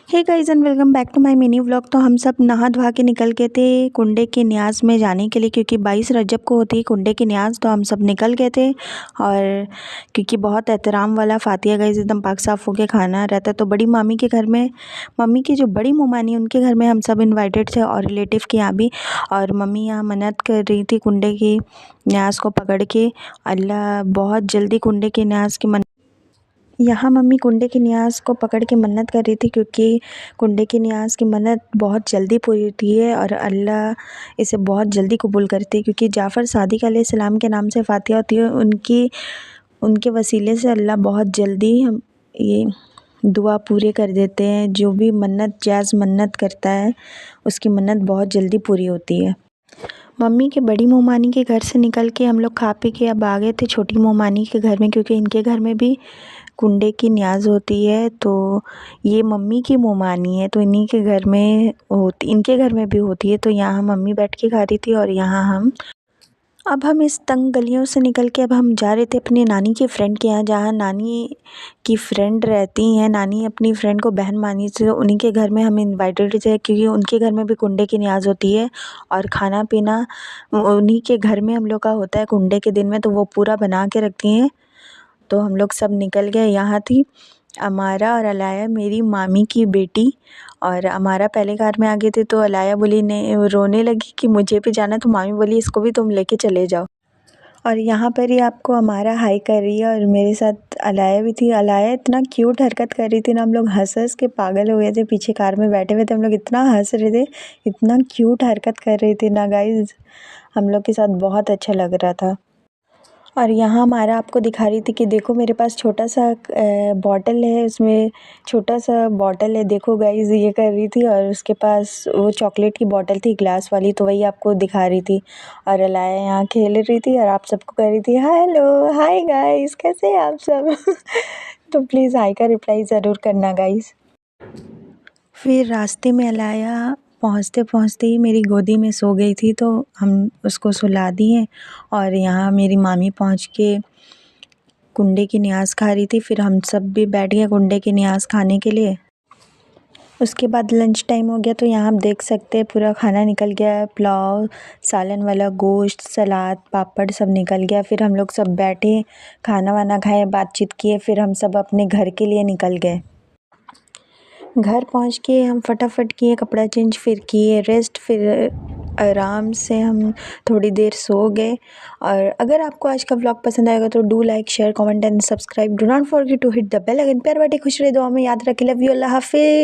Hey guys and welcome back to my mini vlog. तो हम सब नहा धोवा के निकल गए थे कुंडे की न्यास में जाने के लिए, क्योंकि 22 रजब को होती है कुंडे की न्यास। तो हम सब निकल गए थे, और क्योंकि बहुत एहतराम वाला फातिया गाइस एकदम पाक साफ़ होके खाना रहता है। तो बड़ी मामी के घर में, मम्मी की जो बड़ी मोमानी उनके घर में हम सब इन्वाइटेड थे, और रिलेटिव के यहाँ भी। और मम्मी यहाँ मन्नत कर रही थी कुंडे की न्यास को पकड़ के। अल्लाह बहुत जल्दी कुंडे की न्यास की यहाँ मम्मी कुंडे की न्यास को पकड़ के मन्नत कर रही थी, क्योंकि कुंडे की न्यास की मन्नत बहुत जल्दी पूरी होती है और अल्लाह इसे बहुत जल्दी कबूल करती है। क्योंकि जाफ़र सादिक अलैहिस्सलाम के नाम से फातिहा होती है, उनके वसीले से अल्लाह बहुत जल्दी हम ये दुआ पूरे कर देते हैं। जो भी मन्नत जायज़ मन्नत करता है उसकी मन्नत बहुत जल्दी पूरी होती है। मम्मी के बड़ी मोमानी के घर से निकल के हम लोग खा पी के अब आ गए थे छोटी मोमानी के घर में, क्योंकि इनके घर में भी कुंडे की न्याज़ होती है। तो ये मम्मी की मोमानी है, तो इन्हीं के घर में इनके घर में भी होती है। तो यहाँ मम्मी बैठ के खा रही थी, और यहाँ अब हम इस तंग गलियों से निकल के अब हम जा रहे थे अपनी नानी की फ्रेंड के यहाँ, जहाँ नानी की फ्रेंड रहती हैं। नानी अपनी फ्रेंड को बहन मानी थी, तो उन्हीं के घर में हम इनवाइटेड थे, क्योंकि उनके घर में भी कुंडे की न्याज़ होती है। और खाना पीना उन्हीं के घर में हम लोग का होता है कुंडे के दिन में, तो वो पूरा बना के रखती हैं। तो हम लोग सब निकल गए। यहाँ थी अमारा और अलाया, मेरी मामी की बेटी। और अमारा पहले कार में आ गई थी, तो अलाया बोली ने रोने लगी कि मुझे भी जाना, तो मामी बोली इसको भी तुम लेके चले जाओ। और यहाँ पर ही आपको अमारा हाई कर रही है, और मेरे साथ अलाया भी थी। अलाया इतना क्यूट हरकत कर रही थी ना, हम लोग हंस हंस के पागल हो गए थे। पीछे कार में बैठे हुए थे हम लोग, इतना हंस रहे थे, इतना क्यूट हरकत कर रही थी ना गाइज, हम लोग के साथ बहुत अच्छा लग रहा था। और यहाँ हमारा आपको दिखा रही थी कि देखो मेरे पास छोटा सा बॉटल है, उसमें छोटा सा बॉटल है, देखो गाइज ये कर रही थी। और उसके पास वो चॉकलेट की बॉटल थी ग्लास वाली, तो वही आपको दिखा रही थी। और अलाया यहाँ खेल रही थी, और आप सबको कर रही थी हेलो हाय गाइज, कैसे हैं आप सब तो प्लीज़ हाय का रिप्लाई ज़रूर करना गाइज। फिर रास्ते में अलाया पहुँचते पहुँचते ही मेरी गोदी में सो गई थी, तो हम उसको सुला दिए। और यहाँ मेरी मामी पहुँच के कुंडे की न्याज़ खा रही थी, फिर हम सब भी बैठ गए कुंडे की न्याज़ खाने के लिए। उसके बाद लंच टाइम हो गया, तो यहाँ आप देख सकते हैं पूरा खाना निकल गया, पुलाव, सालन वाला गोश्त, सलाद, पापड़ सब निकल गया। फिर हम लोग सब बैठे, खाना वाना खाए, बातचीत किए, फिर हम सब अपने घर के लिए निकल गए। घर पहुंच के हम फटाफट किए कपड़ा चेंज, फिर किए रेस्ट, फिर आराम से हम थोड़ी देर सो गए। और अगर आपको आज का व्लॉग पसंद आएगा तो do like share comment and subscribe. Do not forget to hit the bell. Again प्यार बाटे खुश रहे, दुआ में याद रखें। लव यू, अल्लाह हाफिज़।